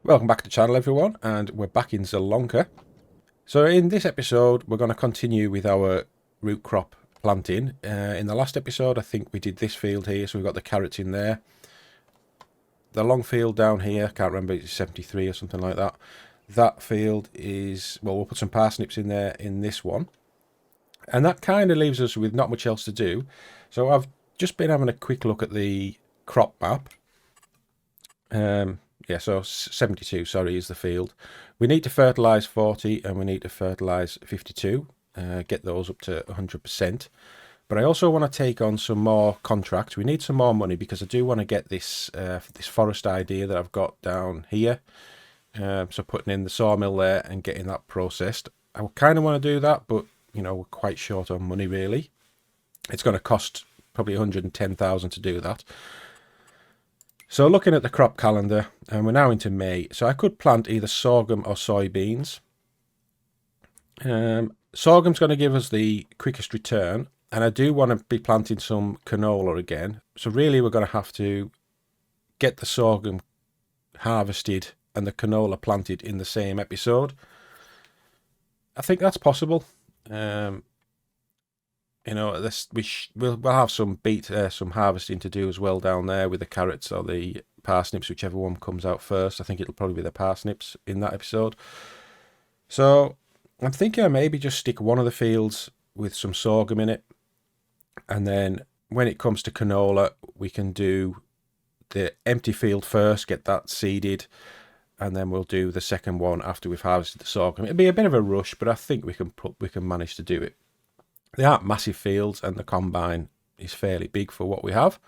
Welcome back to the channel, everyone, and we're back in Zielonka. So in this episode we're going to continue with our root crop planting. In the last episode I think we did this field here, so we've got the carrots in there. The long field down here, can't remember, it's 73 or something like that. That field is, well, we'll put some parsnips in there in this one. And that kind of leaves us with not much else to do. So I've just been having a quick look at the crop map. Yeah, so 72, sorry, is the field. We need to fertilise 40 and we need to fertilise 52, get those up to 100%. But I also want to take on some more contracts. We need some more money because I do want to get this this forest idea that I've got down here. So putting in the sawmill there and getting that processed. I kind of want to do that, but, you know, we're quite short on money, really. It's going to cost probably 110,000 to do that. So looking at the crop calendar, and we're now into May, so I could plant either sorghum or soybeans. Sorghum's going to give us the quickest return, and I do want to be planting some canola again. So really we're going to have to get the sorghum harvested and the canola planted in the same episode. I think that's possible. You know, we'll have some harvesting to do as well down there with the carrots or the parsnips, whichever one comes out first. I think it'll probably be the parsnips in that episode. So I'm thinking I maybe just stick one of the fields with some sorghum in it, and then when it comes to canola, we can do the empty field first, get that seeded, and then we'll do the second one after we've harvested the sorghum. It'll be a bit of a rush, but I think we can manage to do it. They aren't massive fields and the combine is fairly big for what we have.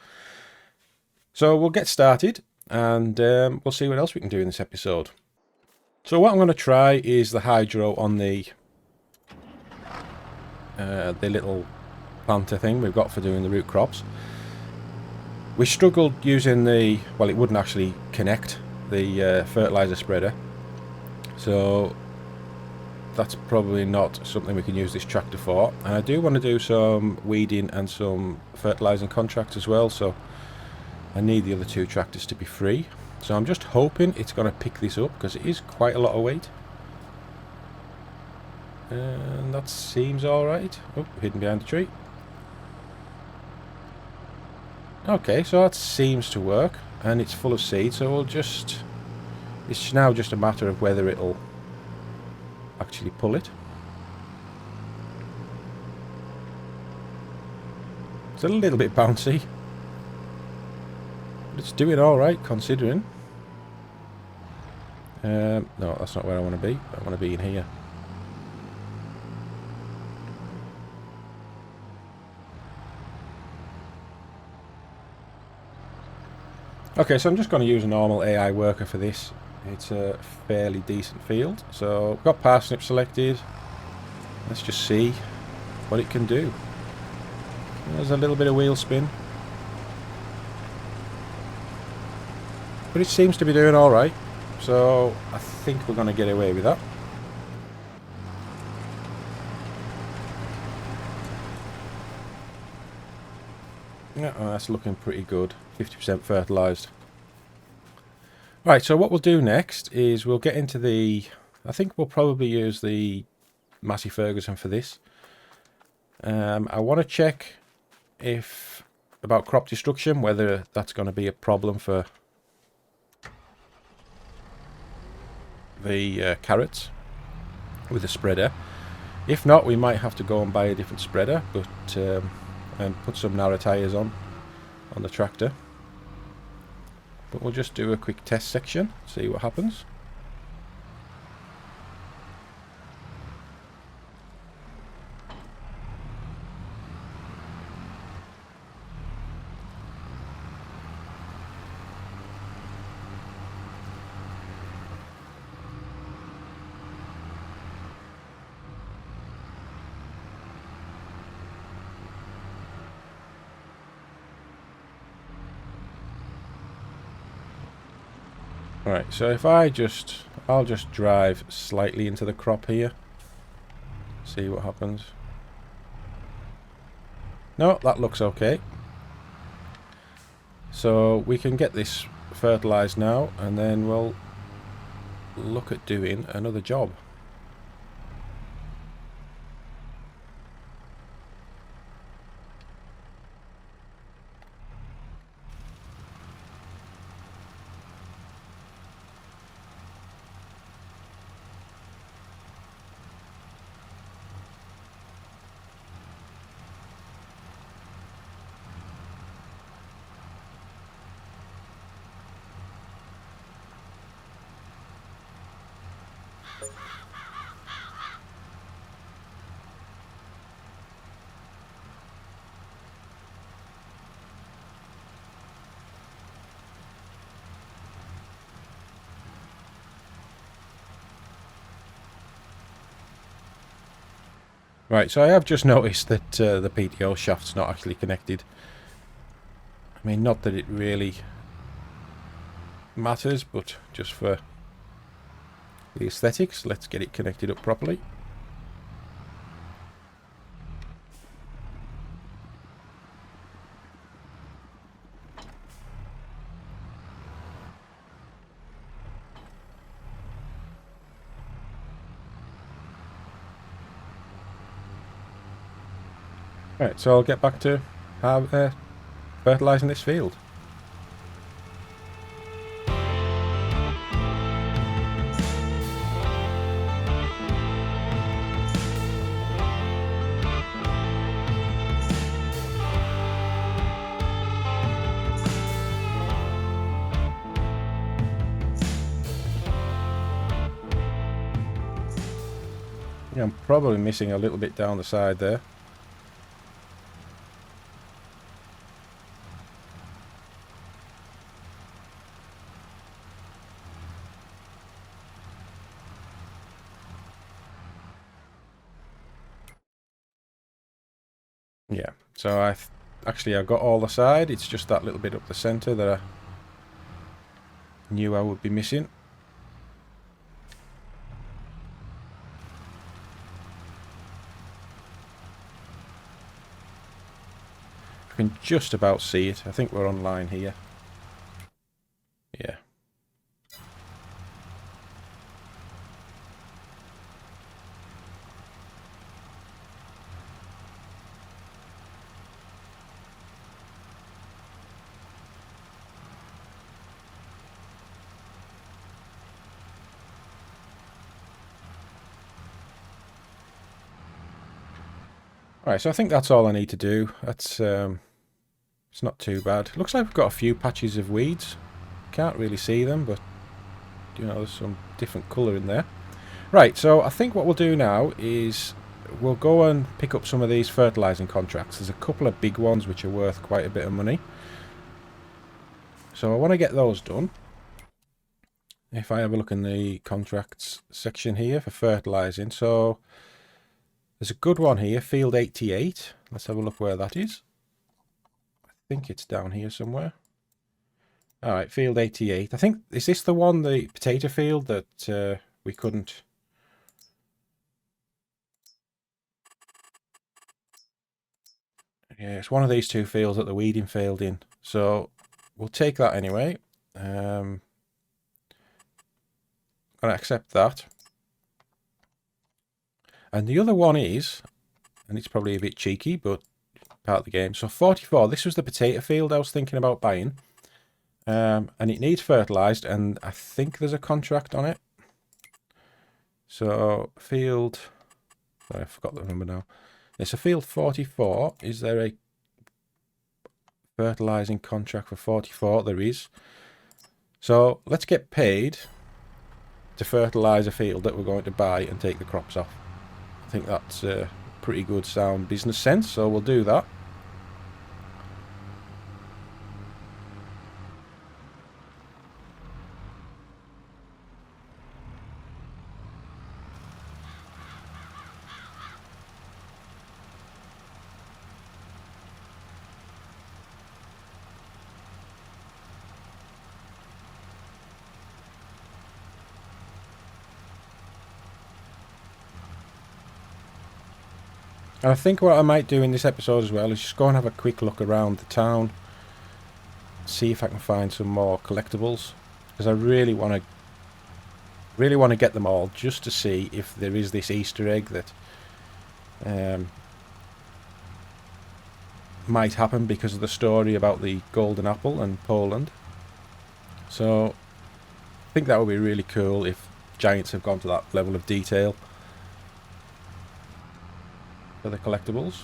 So we'll get started and we'll see what else we can do in this episode. So what I'm going to try is the hydro on the little planter thing we've got for doing the root crops. We struggled using well, it wouldn't actually connect the fertilizer spreader. So that's probably not something we can use this tractor for. And I do want to do some weeding and some fertilising contracts as well, so I need the other two tractors to be free. So I'm just hoping it's going to pick this up because it is quite a lot of weight. And that seems alright. Oh, hidden behind the tree. Okay, so that seems to work, and it's full of seed, so it's now just a matter of whether it'll actually pull it. It's a little bit bouncy, but it's doing all right considering. No, that's not where I want to be. I want to be in here. Okay, so I'm just going to use a normal AI worker for this. It's a fairly decent field. So we've got parsnip selected. Let's just see what it can do. There's a little bit of wheel spin, but it seems to be doing alright. So I think we're going to get away with that. Yeah, that's looking pretty good. 50% fertilised. Right, so what we'll do next is we'll get into I think we'll probably use the Massey Ferguson for this. I want to check about crop destruction, whether that's going to be a problem for the carrots with the spreader. If not, we might have to go and buy a different spreader, but and put some narrow tyres on the tractor. But we'll just do a quick test section, see what happens. Right, so if I'll just drive slightly into the crop here, see what happens. No, that looks okay. So we can get this fertilised now, and then we'll look at doing another job. Right, so I have just noticed that the PTO shaft's not actually connected. I mean, not that it really matters, but just for the aesthetics, let's get it connected up properly. Right, so I'll get back to fertilising this field. Yeah, I'm probably missing a little bit down the side there. Yeah, so I've got all the side, it's just that little bit up the centre that I knew I would be missing. I can just about see it. I think we're online here. Yeah. Right, so I think that's all I need to do. That's it's not too bad. Looks like we've got a few patches of weeds. Can't really see them, but you know, there's some different colour in there. Right, so I think what we'll do now is we'll go and pick up some of these fertilising contracts. There's a couple of big ones which are worth quite a bit of money. So I want to get those done. If I have a look in the contracts section here for fertilising, so there's a good one here, field 88. Let's have a look where that is. I think it's down here somewhere. Alright, field 88. I think, is this the one, the potato field that we couldn't... Yeah, it's one of these two fields that the weeding failed in. So we'll take that anyway. And accept that. And the other one is, and it's probably a bit cheeky, but part of the game. So 44, this was the potato field I was thinking about buying. And it needs fertilised, and I think there's a contract on it. So field, sorry, I forgot the number now. It's a field 44. Is there a fertilising contract for 44? There is. So let's get paid to fertilise a field that we're going to buy and take the crops off. I think that's a pretty good sound business sense, so we'll do that. And I think what I might do in this episode as well is just go and have a quick look around the town, see if I can find some more collectibles, because I really want Really want to get them all just to see if there is this Easter egg that might happen because of the story about the golden apple and Poland. So I think that would be really cool if Giants have gone to that level of detail for the collectibles.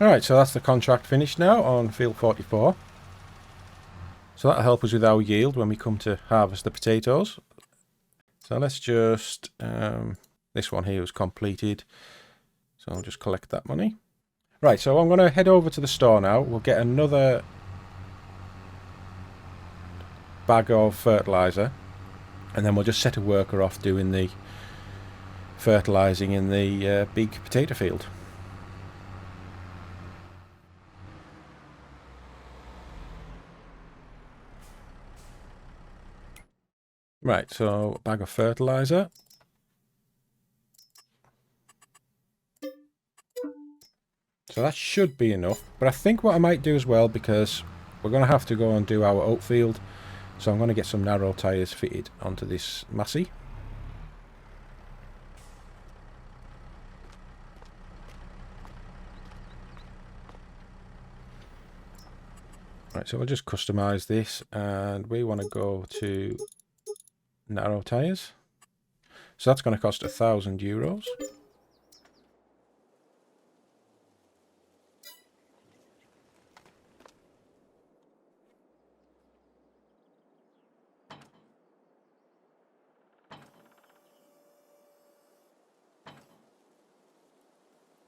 Alright, so that's the contract finished now on field 44. So that'll help us with our yield when we come to harvest the potatoes. So let's just, this one here was completed. So I'll just collect that money. Right, so I'm going to head over to the store now. We'll get another bag of fertiliser. And then we'll just set a worker off doing the fertilising in the big potato field. Right, so a bag of fertiliser. So that should be enough. But I think what I might do as well, because we're going to have to go and do our oat field. So I'm going to get some narrow tyres fitted onto this Massey. Right, so we'll just customise this, and we want to go to narrow tyres. So that's going to cost €1,000.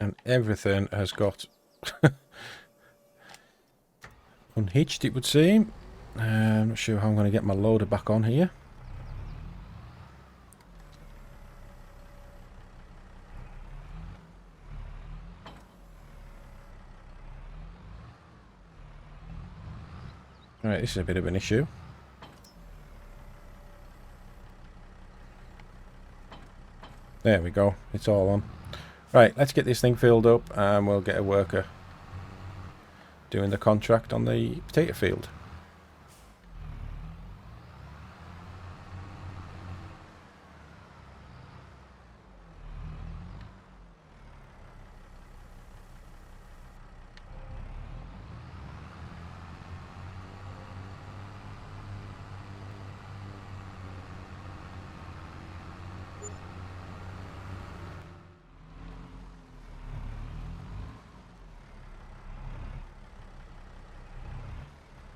And everything has got unhitched, it would seem. I'm not sure how I'm going to get my loader back on here. Right, this is a bit of an issue. There we go, it's all on. Right, let's get this thing filled up and we'll get a worker doing the contract on the potato field.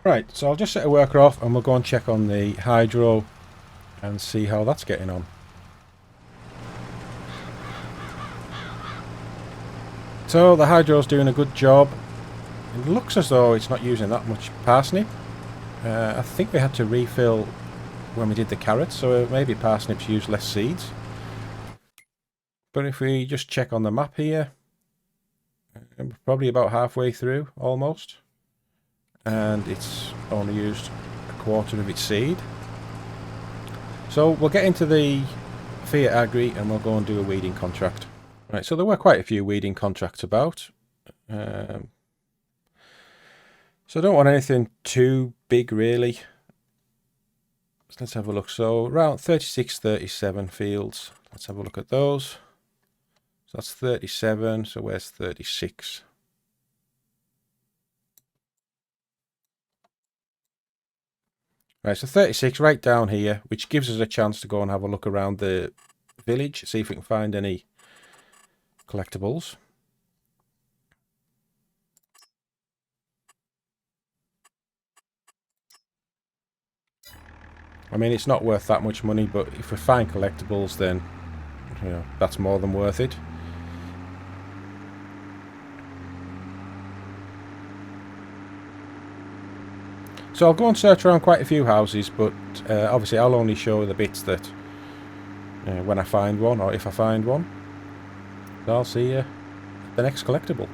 Right, so I'll just set a worker off and we'll go and check on the hydro and see how that's getting on. So the hydro's doing a good job. It looks as though it's not using that much parsnip. I think we had to refill when we did the carrots, so maybe parsnips use less seeds. But if we just check on the map here, we're probably about halfway through, almost. And it's only used a quarter of its seed. So we'll get into the Fiat Agri and we'll go and do a weeding contract. Right, so there were quite a few weeding contracts about. So I don't want anything too big really. So let's have a look. So around 36, 37 fields. Let's have a look at those. So that's 37, so where's 36? Right, so 36 right down here, which gives us a chance to go and have a look around the village, see if we can find any collectibles. I mean, it's not worth that much money, but if we find collectibles, then you know, that's more than worth it. So I'll go and search around quite a few houses, but obviously I'll only show the bits that when I find one, or if I find one. So I'll see you at the next collectible.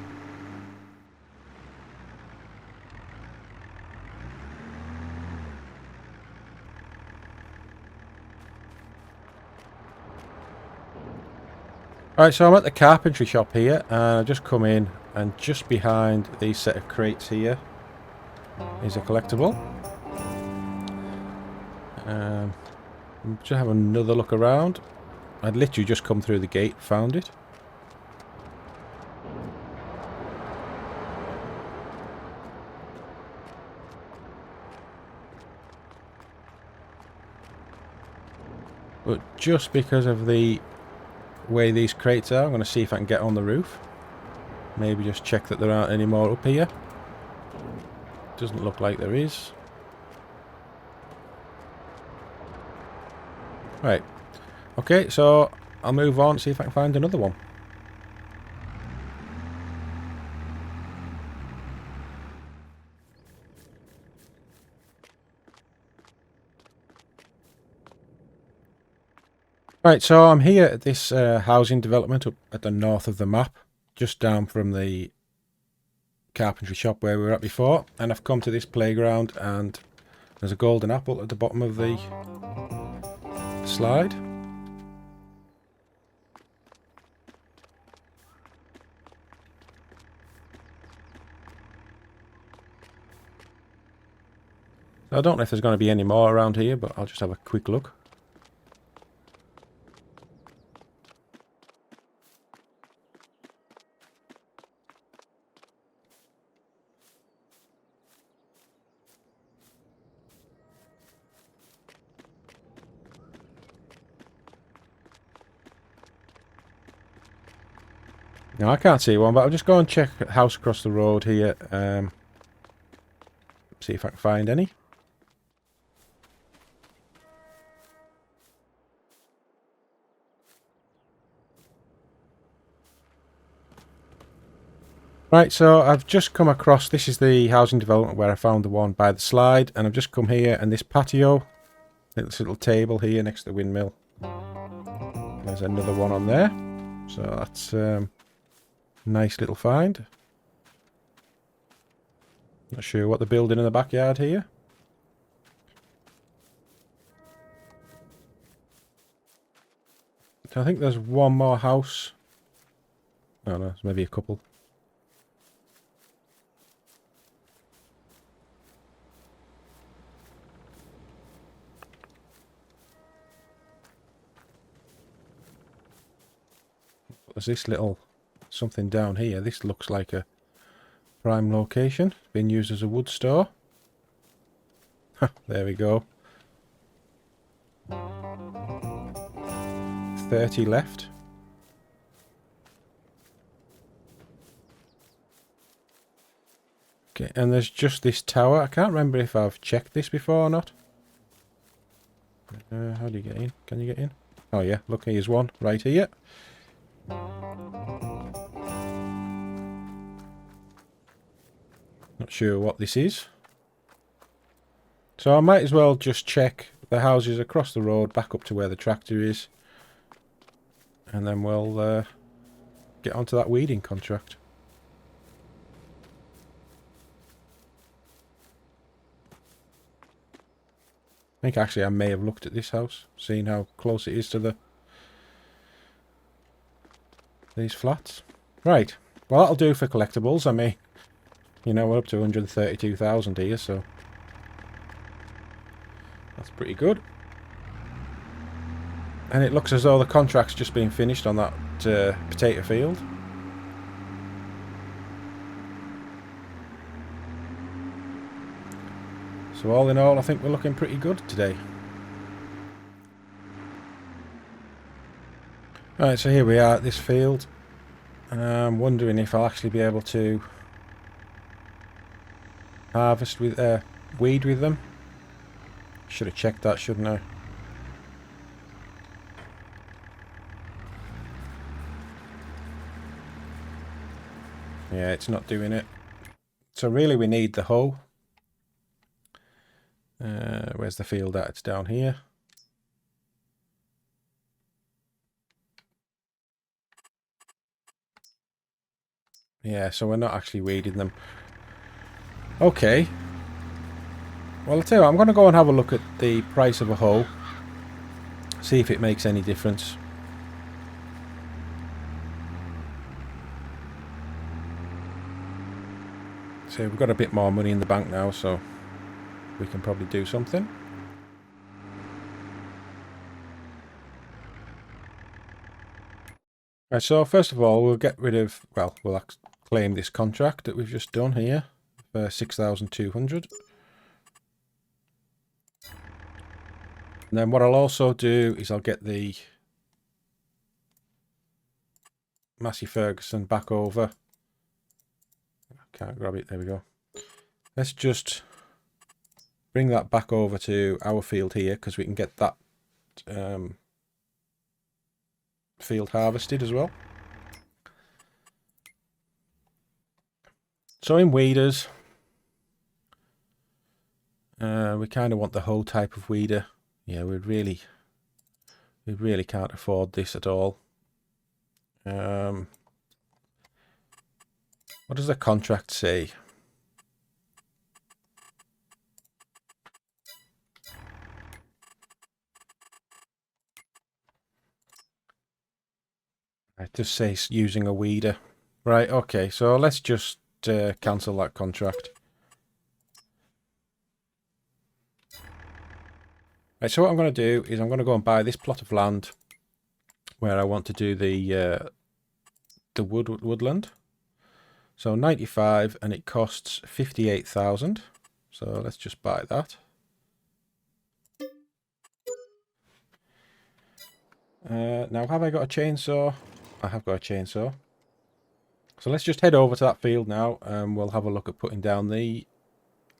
Alright, so I'm at the carpentry shop here, and I've just come in, and just behind these set of crates here is a collectible. Just have another look around. I'd literally just come through the gate, found it. But just because of the way these crates are, I'm going to see if I can get on the roof. Maybe just check that there aren't any more up here. Doesn't look like there is. Right. Okay, so I'll move on, see if I can find another one. Right, so I'm here at this housing development up at the north of the map, just down from the carpentry shop where we were at before, and I've come to this playground, and there's a golden apple at the bottom of the slide. I don't know if there's going to be any more around here, but I'll just have a quick look. No, I can't see one, but I'll just go and check the house across the road here. See if I can find any. Right, so I've just come across, this is the housing development where I found the one by the slide, and I've just come here, and this patio, this little table here next to the windmill. There's another one on there, so that's nice little find. Not sure what they're building in the backyard here. I think there's one more house. Oh no, there's maybe a couple. There's this little something down here. This looks like a prime location. It's been used as a wood store. There we go. 30 left. Okay, and there's just this tower. I can't remember if I've checked this before or not. How do you get in? Can you get in? Oh yeah, look, here's one right here. Not sure what this is. So I might as well just check the houses across the road back up to where the tractor is. And then we'll get onto that weeding contract. I think actually I may have looked at this house, seen how close it is to these flats. Right, well that'll do for collectibles. I mean, you know, we're up to 132,000 here, so that's pretty good. And it looks as though the contract's just been finished on that potato field. So all in all, I think we're looking pretty good today. Right, so here we are at this field. I'm wondering if I'll actually be able to harvest with weed with them. Should have checked that, shouldn't I? Yeah, it's not doing it. So really we need the hoe. Where's the field at? It's down here. Yeah, so we're not actually weeding them. Okay. Well, I'll tell you what, I'm going to go and have a look at the price of a hoe. See if it makes any difference. So we've got a bit more money in the bank now, so we can probably do something. Right, so first of all, we'll get rid of, well, we'll claim this contract that we've just done here for 6,200. And then what I'll also do is I'll get the Massey Ferguson back over. Can't grab it, there we go. Let's just bring that back over to our field here, because we can get that field harvested as well. So in weeders, we kind of want the hoe type of weeder. Yeah, we really can't afford this at all. What does the contract say? It just says using a weeder. Right, okay, so let's just cancel that contract. Right, so what I'm going to do is I'm going to go and buy this plot of land where I want to do the woodland. So 95, and it costs 58,000. So let's just buy that. Now, have I got a chainsaw? I have got a chainsaw. So let's just head over to that field now, and we'll have a look at putting down the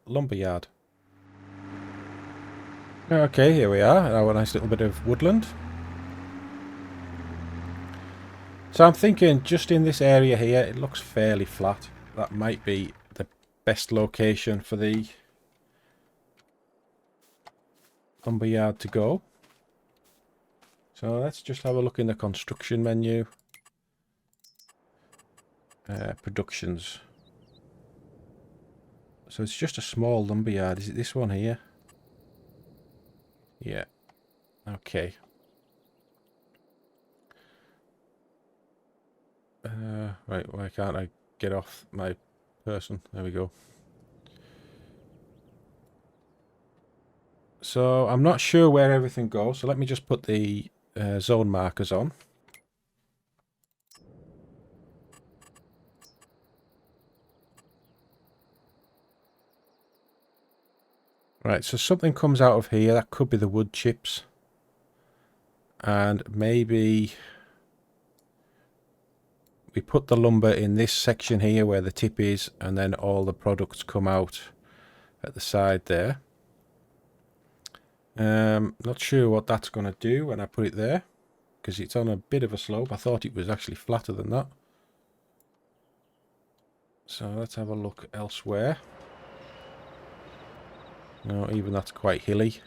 lumberyard. Okay, here we are. Now a nice little bit of woodland. So I'm thinking just in this area here, it looks fairly flat. That might be the best location for the lumberyard to go. So let's just have a look in the construction menu. Productions. So it's just a small lumberyard. Is it this one here? Yeah. Okay. Right, why can't I get off my person? There we go. So I'm not sure where everything goes, so let me just put the zone markers on. Right, so something comes out of here. That could be the wood chips. And maybe we put the lumber in this section here where the tip is, and then all the products come out at the side there. Not sure what that's going to do when I put it there, because it's on a bit of a slope. I thought it was actually flatter than that. So let's have a look elsewhere. No, even that's quite hilly.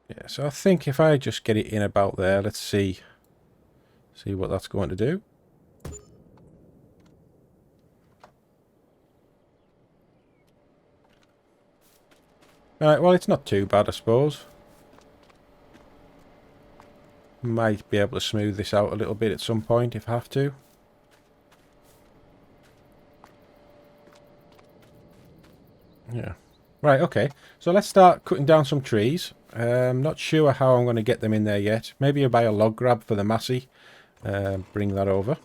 Yeah, so I think if I just get it in about there, let's see what that's going to do. Right, well, it's not too bad, I suppose. Might be able to smooth this out a little bit at some point if I have to. Yeah. Right, okay. So let's start cutting down some trees. Not sure how I'm going to get them in there yet. Maybe I'll buy a log grab for the Massey. Bring that over.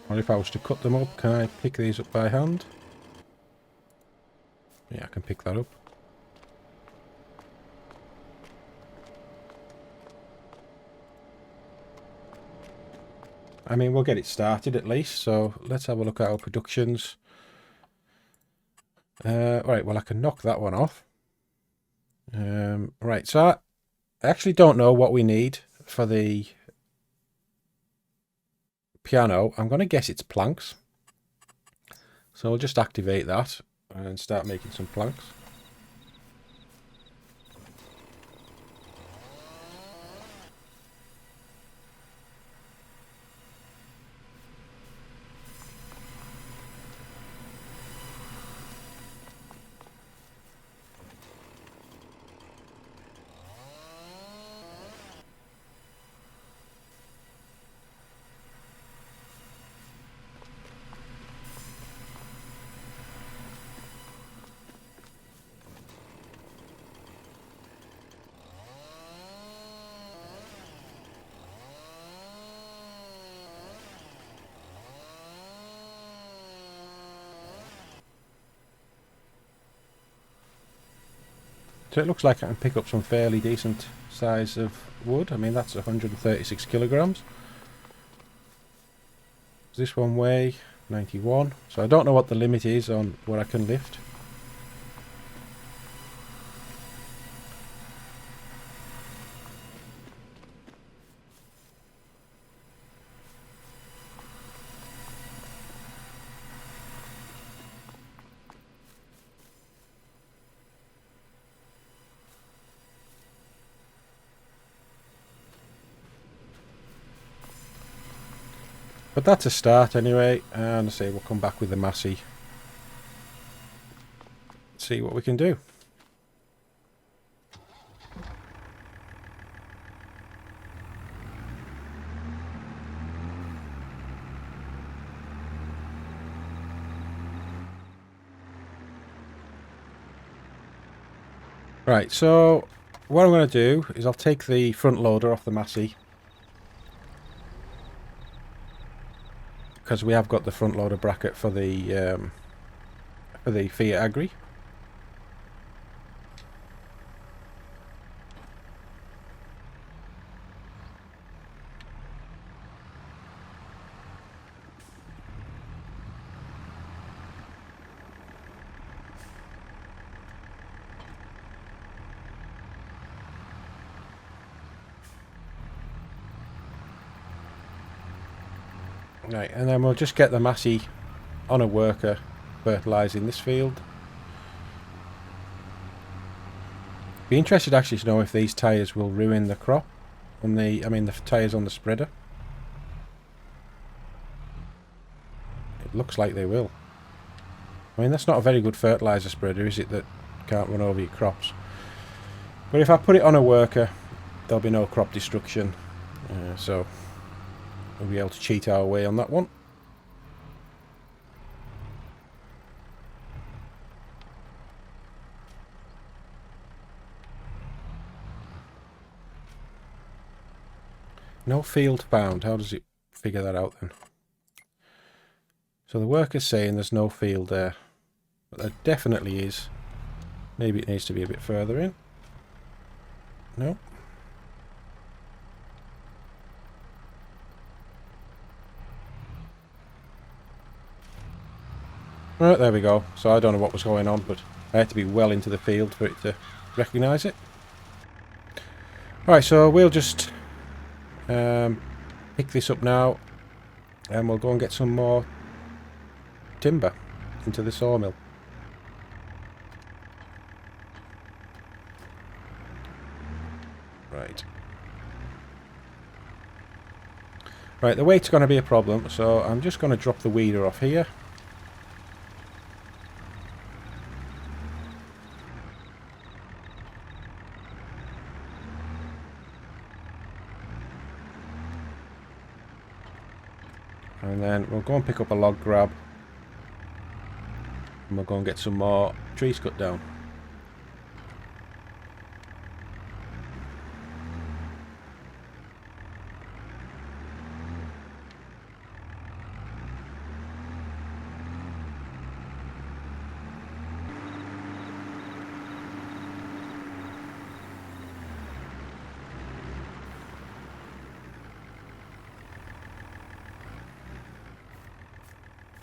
Or if I was to cut them up, can I pick these up by hand? Yeah, I can pick that up. I mean, we'll get it started at least, so let's have a look at our productions. Right, well, I can knock that one off. Right, so I actually don't know what we need for the piano. I'm going to guess it's planks. So we'll just activate that and start making some planks. So it looks like I can pick up some fairly decent size of wood. I mean, that's 136 kilograms. Does this one weigh 91? So I don't know what the limit is on what I can lift. But that's a start anyway, and I say we'll come back with the Massey. See what we can do. Right, so what I'm going to do is I'll take the front loader off the Massey, because we have got the front loader bracket for the Fiat Agri. Right, and then we'll just get the Massey on a worker fertilising this field. Be interested actually to know if these tyres will ruin the crop on the tyres on the spreader. It looks like they will. I mean, that's not a very good fertiliser spreader, is it, that can't run over your crops? But if I put it on a worker, there'll be no crop destruction, so we'll be able to cheat our way on that one. No field found. How does it figure that out then? So the worker's saying there's no field there. But there definitely is. Maybe it needs to be a bit further in. No. Right, there we go. So I don't know what was going on, but I had to be well into the field for it to recognise it. Right, so we'll just pick this up now, and we'll go and get some more timber into the sawmill. Right, the weight's going to be a problem, so I'm just going to drop the weeder off here. And then we'll go and pick up a log grab, and we'll go and get some more trees cut down.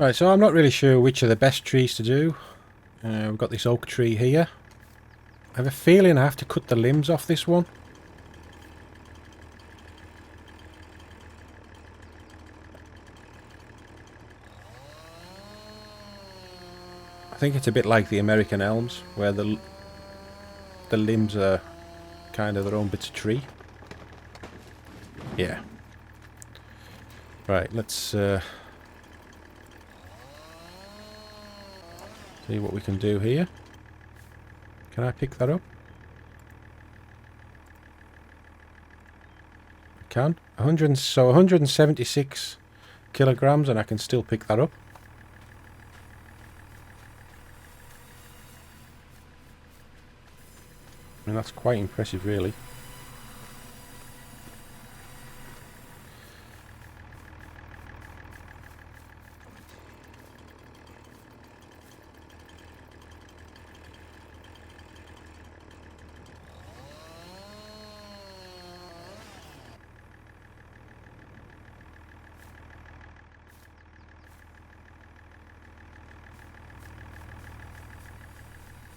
Right, so I'm not really sure which are the best trees to do. We've got this oak tree here. I have a feeling I have to cut the limbs off this one. I think it's a bit like the American elms, where the limbs are kind of their own bits of tree. Yeah. Right, let's see what we can do here. Can I pick that up? I can. 176 kilograms, and I can still pick that up. I mean, that's quite impressive, really.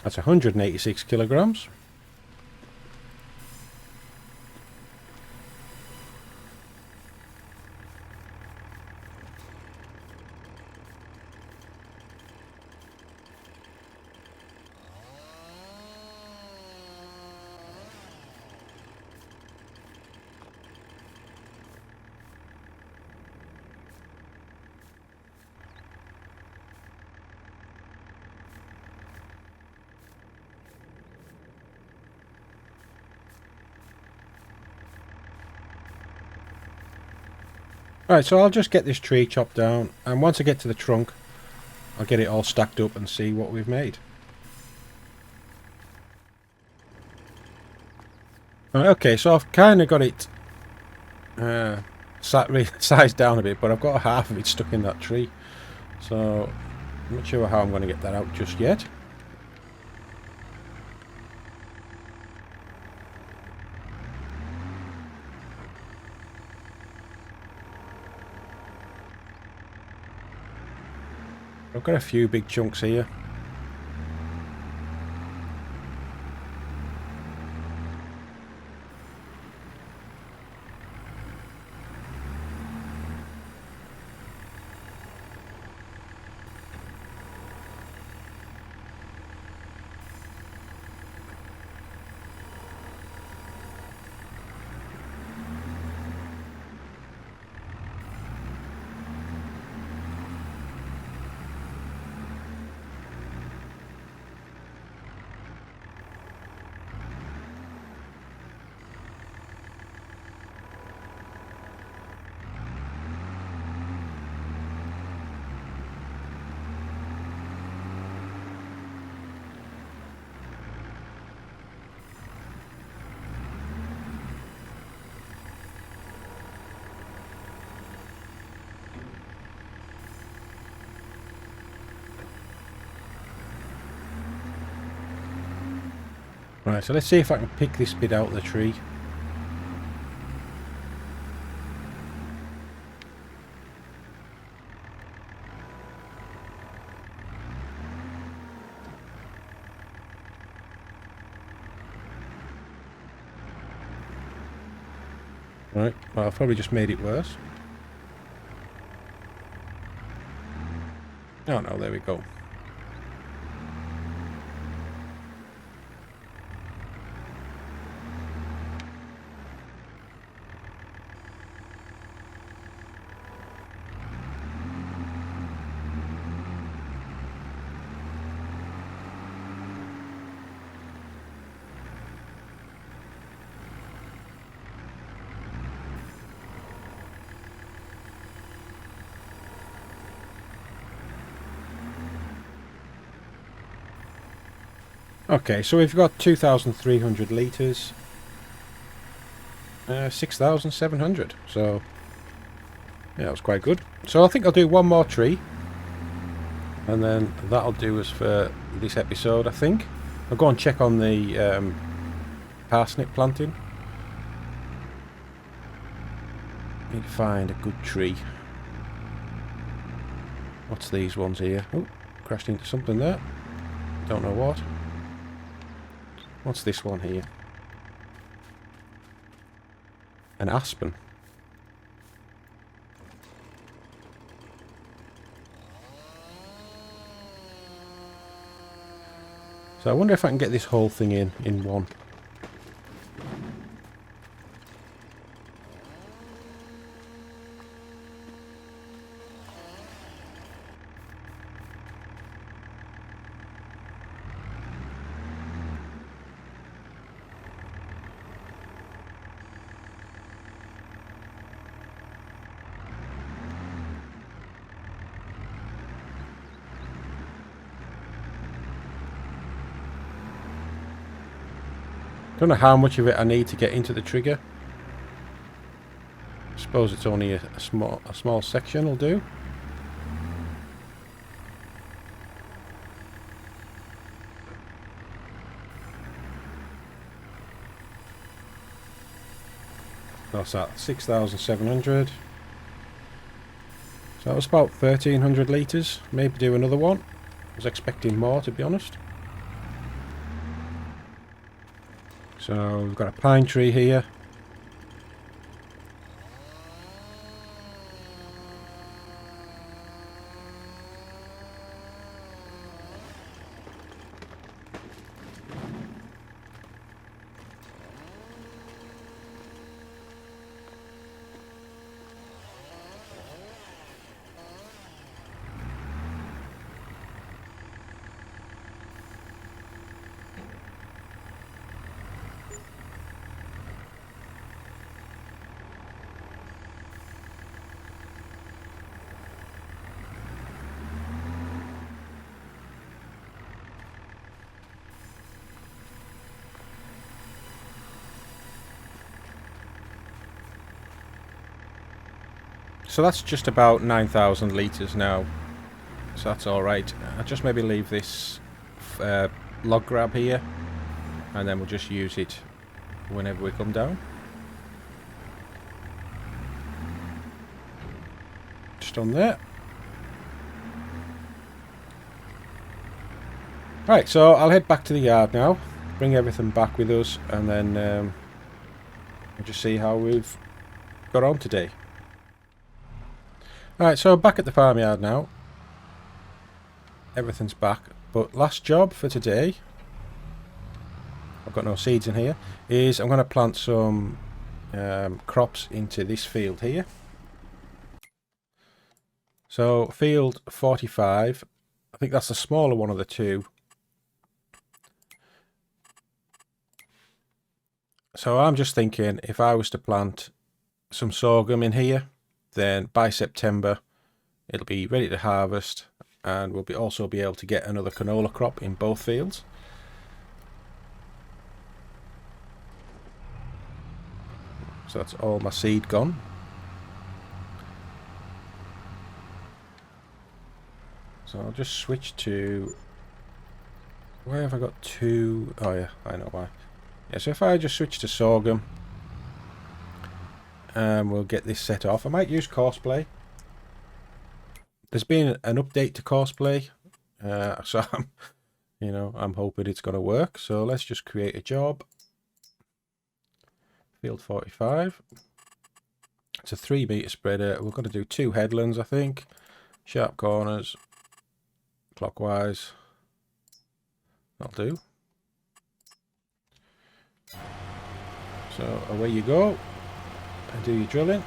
That's 186 kilograms. Right, so I'll just get this tree chopped down, and once I get to the trunk, I'll get it all stacked up and see what we've made. Right, okay, so I've kind of got it sized down a bit, but I've got half of it stuck in that tree. So, I'm not sure how I'm going to get that out just yet. I've got a few big chunks here. Right, so let's see if I can pick this bit out of the tree. Right, well, I've probably just made it worse. Oh no, there we go. Okay, so we've got 2,300 litres, 6,700, so yeah, that was quite good. So I think I'll do one more tree, and then that'll do us for this episode, I think. I'll go and check on the parsnip planting. Need to find a good tree. What's these ones here? Oh, crashed into something there. Don't know what. What's this one here? An aspen. So I wonder if I can get this whole thing in one. Don't know how much of it I need to get into the trigger. I suppose it's only a small section will do. What's that? 6,700. So that was about 1,300 litres. Maybe do another one. I was expecting more, to be honest. So we've got a pine tree here. So that's just about 9,000 litres now. So that's alright. I'll just maybe leave this log grab here. And then we'll just use it whenever we come down. Just on there. Right, so I'll head back to the yard now. Bring everything back with us. And then we'll just see how we've got on today. Alright, so back at the farmyard now. Everything's back. But last job for today, I've got no seeds in here, is I'm going to plant some crops into this field here. So field 45, I think that's the smaller one of the two. So I'm just thinking if I was to plant some sorghum in here, then by September it'll be ready to harvest, and we'll also be able to get another canola crop in both fields. So that's all my seed gone. So I'll just switch to, where have I got two? Oh yeah, I know why. Yeah, so if I just switch to sorghum, we'll get this set off. I might use Courseplay. There's been an update to Courseplay, so I'm hoping it's going to work. So let's just create a job. Field 45. It's a 3 meter spreader. We're going to do 2 headlands, I think. Sharp corners, clockwise. That'll do. So away you go. And do your drilling,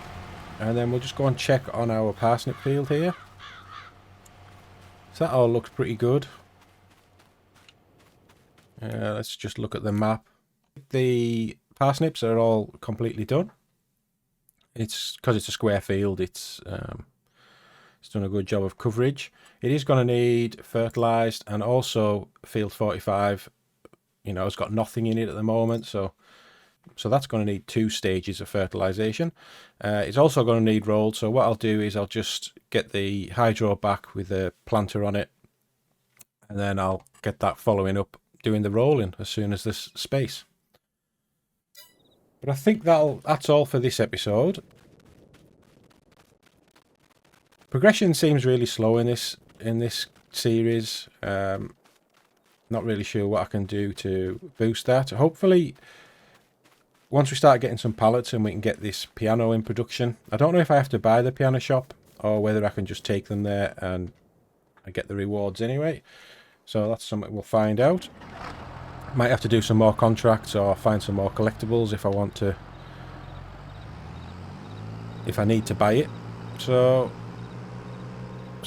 and then we'll just go and check on our parsnip field here. So that all looks pretty good. Let's just look at the map. The parsnips are all completely done. It's because it's a square field, it's done a good job of coverage. It is going to need fertilised, and also field 45, it's got nothing in it at the moment, so that's going to need 2 stages of fertilisation. It's also going to need rolled, so what I'll do is I'll just get the hydro back with a planter on it, and then I'll get that following up doing the rolling as soon as there's space. But I think that's all for this episode. Progression seems really slow in this series. Not really sure what I can do to boost that. Hopefully, once we start getting some pallets and we can get this piano in production. I don't know if I have to buy the piano shop or whether I can just take them there and I get the rewards anyway. So that's something we'll find out. Might have to do some more contracts or find some more collectibles if I want to, if I need to buy it. So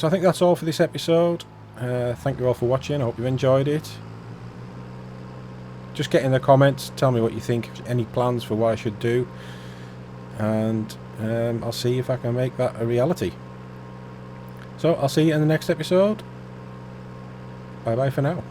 I think that's all for this episode. Thank you all for watching. I hope you enjoyed it. Just get in the comments, tell me what you think, any plans for what I should do, and I'll see if I can make that a reality. So I'll see you in the next episode. Bye bye for now.